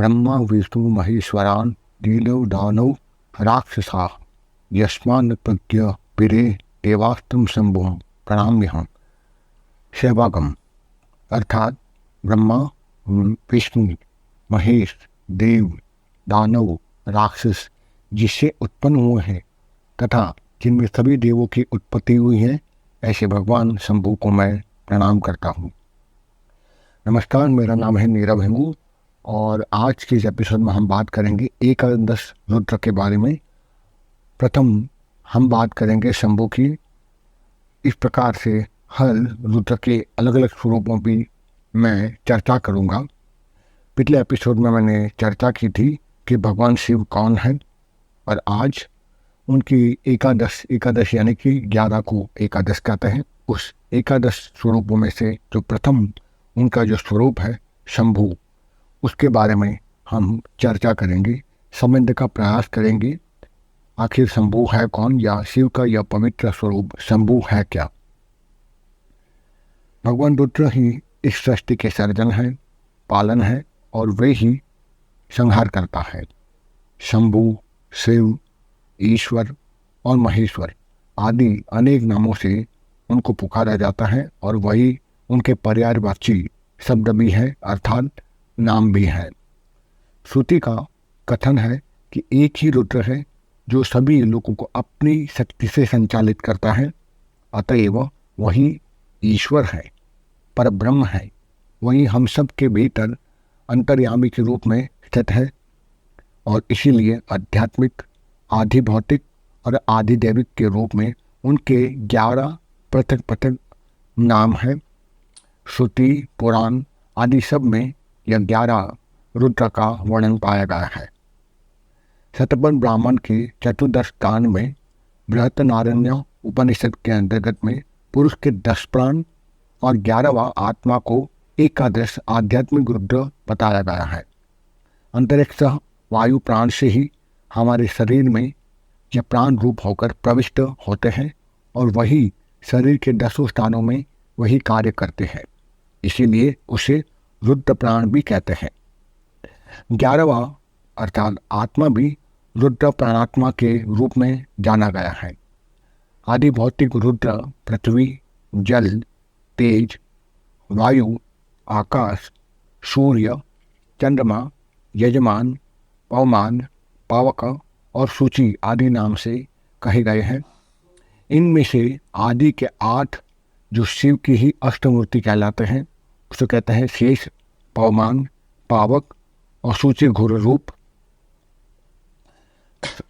ब्रह्मा विष्णु महेश्वरान नीलो दानव राक्षसा यस्मान प्रज्ञ पिरे देवास्तम शंभु प्रणाम्यहम। शैवागम अर्थात ब्रह्मा विष्णु महेश देव दानव राक्षस जिससे उत्पन्न हुए हैं तथा जिनमें सभी देवों की उत्पत्ति हुई है, ऐसे भगवान शंभु को मैं प्रणाम करता हूँ। नमस्कार, मेरा नाम है नीरव हेमू और आज के इस एपिसोड में हम बात करेंगे एकादश रुद्र के बारे में। प्रथम हम बात करेंगे शंभु की। इस प्रकार से हर रुद्र के अलग अलग स्वरूपों की मैं चर्चा करूँगा। पिछले एपिसोड में मैंने चर्चा की थी कि भगवान शिव कौन है और आज उनकी एकादश यानी कि 11 को एकादश कहते हैं। उस एकादश स्वरूपों में से जो प्रथम उनका जो स्वरूप है शंभु, उसके बारे में हम चर्चा करेंगे, समझने का प्रयास करेंगे। आखिर शंभु है कौन, या शिव का यह पवित्र स्वरूप शंभु है क्या। भगवान रुद्र ही इस सृष्टि के सर्जन हैं, पालन है और वे ही संहार करता है। शंभु, शिव, ईश्वर और महेश्वर आदि अनेक नामों से उनको पुकारा जाता है और वही उनके पर्यायवाची शब्द भी है, अर्थात नाम भी है। श्रुति का कथन है कि एक ही रुद्र है जो सभी लोगों को अपनी शक्ति से संचालित करता है, अतएव वही ईश्वर है, परब्रह्म है। वही हम सब के भीतर अंतर्यामी के रूप में स्थित है और इसीलिए आध्यात्मिक, आधि भौतिक और आधि दैविक के रूप में उनके 11 पृथक पृथक नाम है। श्रुति, पुराण आदि सब में यह 11 रुद्र का वर्णन पाया गया है। शतपथ ब्राह्मण के चतुर्दश कांड में बृहत्तनारण्य उपनिषद के अंतर्गत में पुरुष के 10 प्राण और 11वां आत्मा को एकादश आध्यात्मिक रुद्र बताया गया है। अंतरिक्ष वायु प्राण से ही हमारे शरीर में यह प्राण रूप होकर प्रविष्ट होते हैं और वही शरीर के 10 स्थानों में वही कार्य करते हैं, इसीलिए उसे रुद्र प्राण भी कहते हैं। 11वां अर्थात आत्मा भी रुद्र प्राणात्मा के रूप में जाना गया है। आदि भौतिक रुद्र पृथ्वी, जल, तेज, वायु, आकाश, सूर्य, चंद्रमा, यजमान, पवमान, पावक और सूची आदि नाम से कहे गए हैं। इनमें से आदि के 8 जो शिव की ही अष्टमूर्ति कहलाते हैं, उसे कहते हैं शेष, पवमान, पावक और सूची घोर रूप।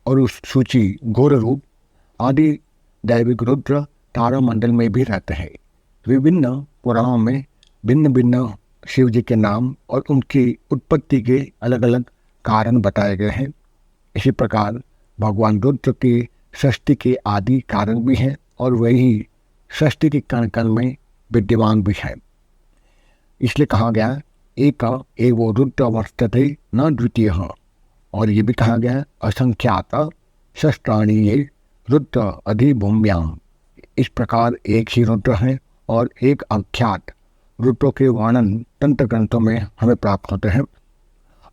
और उस सूची घोर रूप आदि दैविक रुद्र तारामंडल में भी रहते हैं। विभिन्न पुराणों में भिन्न भिन्न शिव जी के नाम और उनकी उत्पत्ति के अलग अलग कारण बताए गए हैं। इसी प्रकार भगवान रुद्र की सृष्टि के आदि कारण भी हैं और वही सृष्टि के कण कण में विद्यमान भी है। इसलिए कहा गया एक एवो रुद्र वर्तते न द्वितीय, और ये भी कहा गया है असंख्यात शस्त्राणी ये रुद्र अधिभूम्याम। इस प्रकार एक ही रुद्र है और एक अख्यात रुद्रों के वर्णन तंत्र ग्रंथों में हमें प्राप्त होते हैं,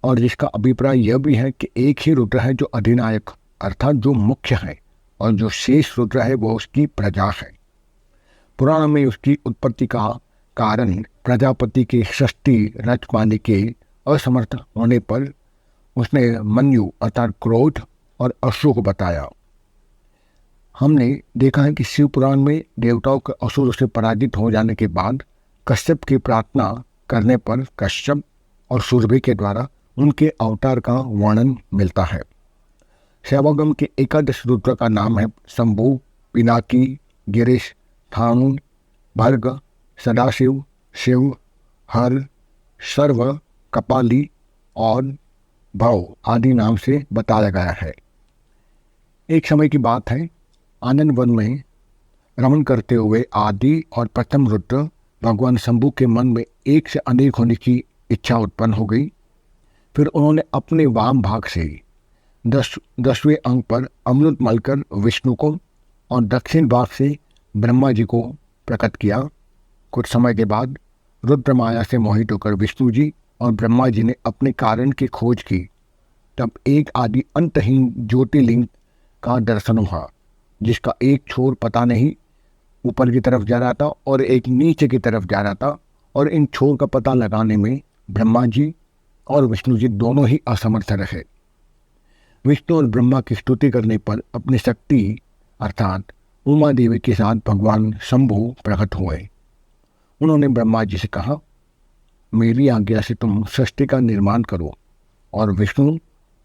और जिसका अभिप्राय यह भी है कि एक ही रुद्र है जो अधिनायक अर्थात जो मुख्य है, और जो शेष रुद्र है वो उसकी प्रजा है। पुराण में उसकी उत्पत्ति का कारण प्रजापति के सृष्टि रच पाने के असमर्थ होने पर उसने मन्यु अर्थात क्रोध और अश्रु को बताया। हमने देखा है कि शिव पुराण में देवताओं के असुर से पराजित हो जाने के बाद कश्यप की प्रार्थना करने पर कश्यप और सुरभि के द्वारा उनके अवतार का वर्णन मिलता है। शैवागम के एकादश रुद्र का नाम है शंभु, पिनाकी, गिरीश, थाणु, भर्ग, सदाशिव, शिव, हर, सर्व, कपाली और भव आदि नाम से बताया गया है। एक समय की बात है, आनंद वन में रमण करते हुए आदि और प्रथम रुद्र भगवान शंभु के मन में एक से अनेक होने की इच्छा उत्पन्न हो गई। फिर उन्होंने अपने वाम भाग से 10वें अंग पर अमृत मलकर विष्णु को और दक्षिण भाग से ब्रह्मा जी को प्रकट किया। कुछ समय के बाद रुद्र माया से मोहित होकर विष्णु जी और ब्रह्मा जी ने अपने कारण की खोज की, तब एक आदि अंतहीन ज्योतिर्लिंग का दर्शन हुआ, जिसका एक छोर पता नहीं ऊपर की तरफ जा रहा था और एक नीचे की तरफ जा रहा था, और इन छोर का पता लगाने में ब्रह्मा जी और विष्णु जी दोनों ही असमर्थ रहे। विष्णु और ब्रह्मा की स्तुति करने पर अपनी शक्ति अर्थात उमा देवी के साथ भगवान शंभु प्रकट हुए। उन्होंने ब्रह्मा जी से कहा, मेरी आज्ञा से तुम सृष्टि का निर्माण करो और विष्णु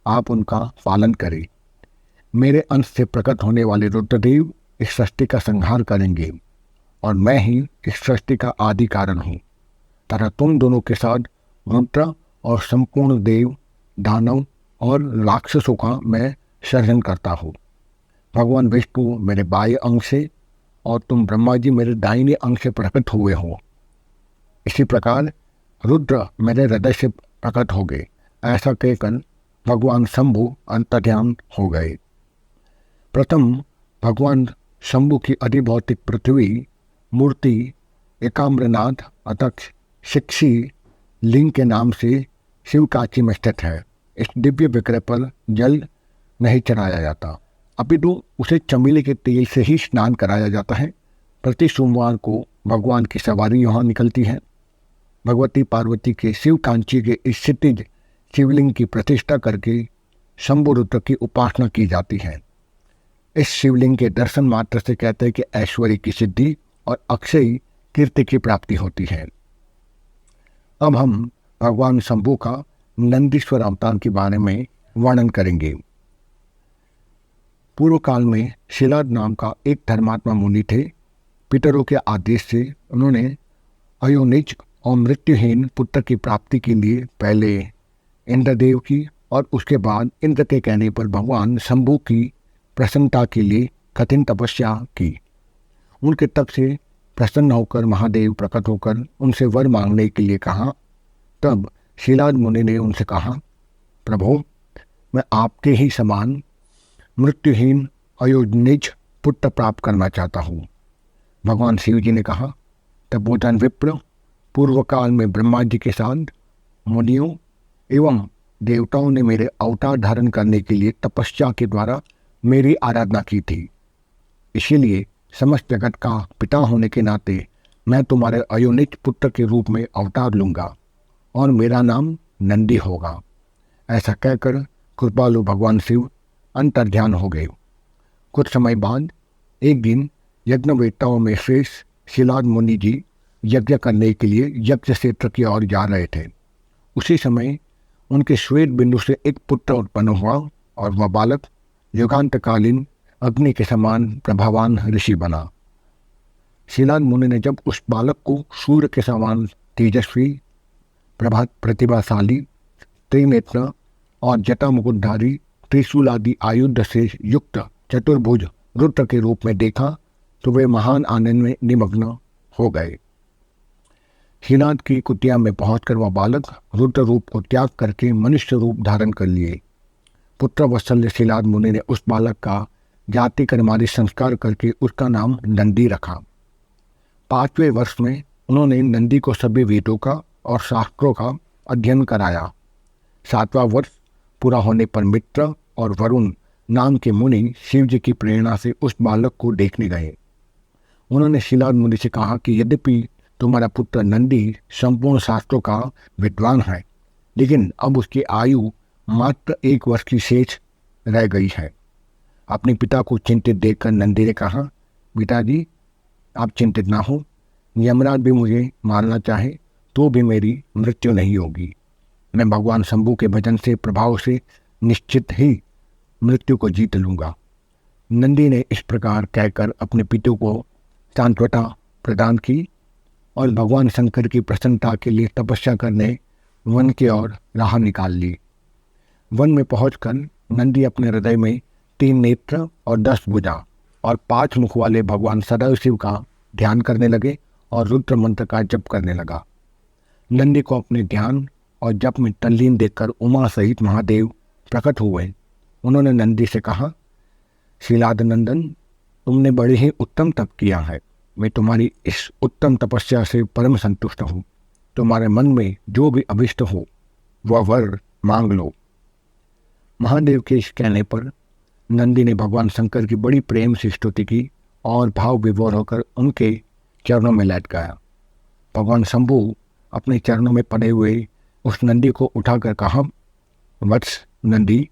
आप उनका पालन करें। मेरे अंश से प्रकट होने वाले रुद्रदेव इस सृष्टि का संहार करेंगे और मैं ही इस सृष्टि का आदि कारण हूँ, तथा तुम दोनों के साथ रुद्र और संपूर्ण देव, दानव और राक्षसों का मैं सर्जन करता हूँ। भगवान विष्णु मेरे बाएं अंग से और तुम ब्रह्मा जी मेरे दाहिने अंग से प्रकट हुए हो। इसी प्रकार रुद्र मेरे हृदय से प्रकट हो गए। ऐसा कहकर भगवान शंभु अंतर्ध्यान हो गए। प्रथम भगवान शंभु की अधिभौतिक पृथ्वी मूर्ति एकाम्रनाथ अतः शिक्षी लिंग के नाम से शिवकाची में स्थित है। इस दिव्य विग्रह पर जल नहीं चढ़ाया जाता, अपितु उसे चमेली के तेल से ही स्नान कराया जाता है। प्रति सोमवार को भगवान की सवारी यहाँ निकलती है। भगवती पार्वती के शिव कांची के स्थित शिवलिंग की प्रतिष्ठा करके शंभु रुद्र की उपासना की जाती है। इस शिवलिंग के दर्शन मात्र से कहते हैं कि ऐश्वर्य की सिद्धि और अक्षय कीर्ति की प्राप्ति होती है। अब हम भगवान शंभु का नंदीश्वर अवतार के बारे में वर्णन करेंगे। पूर्व काल में शिलाद नाम का एक धर्मात्मा मुनि थे। पितरों के आदेश से उन्होंने अयोनिज और मृत्युहीन पुत्र की प्राप्ति के लिए पहले इंद्रदेव की और उसके बाद इंद्र के कहने पर भगवान शंभु की प्रसन्नता के लिए कठिन तपस्या की। उनके तप से प्रसन्न होकर महादेव प्रकट होकर उनसे वर मांगने के लिए कहा। तब शिलाद मुनि ने उनसे कहा, प्रभु, मैं आपके ही समान मृत्युहीन अयोनिज पुत्र प्राप्त करना चाहता हूँ। भगवान शिव जी ने कहा, तब भूटान विप्र पूर्व काल में ब्रह्मा जी के साथ मुनियों एवं देवताओं ने मेरे अवतार धारण करने के लिए तपस्या के द्वारा मेरी आराधना की थी। इसीलिए समस्त जगत का पिता होने के नाते मैं तुम्हारे अयोनिज पुत्र के रूप में अवतार लूँगा और मेरा नाम नंदी होगा। ऐसा कहकर कृपालु भगवान शिव अंतर्ध्यान हो गए। कुछ समय बाद एक दिन यज्ञवेत्ताओं में श्रेष्ठ शिलाद मुनि जी यज्ञ करने के लिए यज्ञ क्षेत्र की ओर जा रहे थे। उसी समय उनके श्वेत बिंदु से एक पुत्र उत्पन्न हुआ और वह बालक युगांतकालीन अग्नि के समान प्रभावान ऋषि बना। शिलाद मुनि ने जब उस बालक को सूर्य के समान तेजस्वी, प्रतिभाशाली, त्रिनेत्र और जटा मुकुटधारी, त्रिशूल आदि आयुध से युक्त चतुर्भुज रुद्र के रूप में देखा तो वे महान आनंद में निमग्न हो गए। शिलाद की कुटिया में पहुंचकर वह बालक रुद्र रूप को त्याग करके मनुष्य रूप धारण कर लिए। पुत्र वत्सल्य शिलाद मुनि ने उस बालक का जाति कर्मादि संस्कार करके उसका नाम नंदी रखा। 5वें वर्ष में उन्होंने नंदी को सभी वेदों का और शास्त्रों का अध्ययन कराया। 7वां वर्ष पूरा होने पर मित्र और वरुण नाम के मुनि शिव जी की प्रेरणा से उस बालक को देखने गए। उन्होंने शिलाद मुनि से कहा कि यद्यपि तुम्हारा पुत्र नंदी संपूर्ण शास्त्रों का विद्वान है, लेकिन अब उसकी आयु मात्र 1 वर्ष की शेष रह गई है। अपने पिता को चिंतित देखकर नंदी ने कहा, पिताजी आप चिंतित ना हो, यमराज भी मुझे मारना चाहे तो भी मेरी मृत्यु नहीं होगी। मैं भगवान शंभु के भजन से प्रभाव से निश्चित ही मृत्यु को जीत लूँगा। नंदी ने इस प्रकार कहकर अपने पिता को सांत्वना प्रदान की और भगवान शंकर की प्रसन्नता के लिए तपस्या करने वन की ओर राह निकाल ली। वन में पहुंचकर नंदी अपने हृदय में 3 नेत्र और 10 भुजा और 5 मुख वाले भगवान सदाशिव का ध्यान करने लगे और रुद्र मंत्र का जप करने लगा। नंदी को अपने ध्यान और जप में तल्लीन देखकर उमा सहित महादेव प्रकट हुए। उन्होंने नंदी से कहा, शिलाद नंदन, तुमने बड़े ही उत्तम तप किया है। मैं तुम्हारी इस उत्तम तपस्या से परम संतुष्ट हूँ। तुम्हारे मन में जो भी अभिष्ट हो वह वर मांग लो। महादेव के इस कहने पर नंदी ने भगवान शंकर की बड़ी प्रेम से स्तुति की और भाव विभोर होकर उनके चरणों में लौट गया। भगवान शंभु अपने चरणों में पड़े हुए उस नंदी को उठाकर कहा, वत्स नंदी,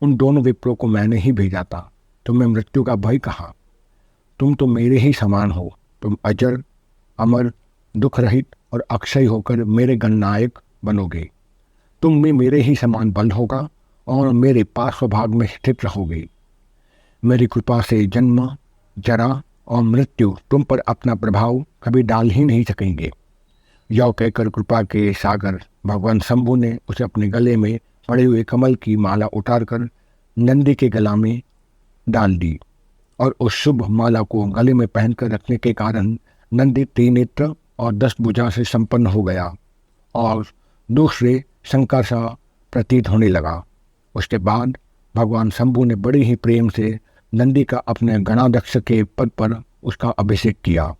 उन दोनों विप्रों को मैंने ही भेजा था, तुम्हें मृत्यु का भय कहा। तुम तो मेरे ही समान हो। तुम अजर, अमर, दुख रहित और अक्षय होकर मेरे गणनायक बनोगे। तुम में मेरे ही समान बल होगा और मेरे पार्श्व भाग में स्थित रहोगे। मेरी कृपा से जन्म, जरा और मृत्यु तुम पर अपना प्रभाव कभी डाल ही नहीं सकेंगे। यह कहकर कृपा के सागर भगवान शंभु ने उसे अपने गले में पड़े हुए कमल की माला उतारकर नंदी के गला में डाल दी और उस शुभ माला को गले में पहनकर रखने के कारण नंदी त्रिनेत्र और 10 भुजा से संपन्न हो गया और दूसरे शंकर सा प्रतीत होने लगा। उसके बाद भगवान शंभु ने बड़े ही प्रेम से नंदी का अपने गणाध्यक्ष के पद पर उसका अभिषेक किया।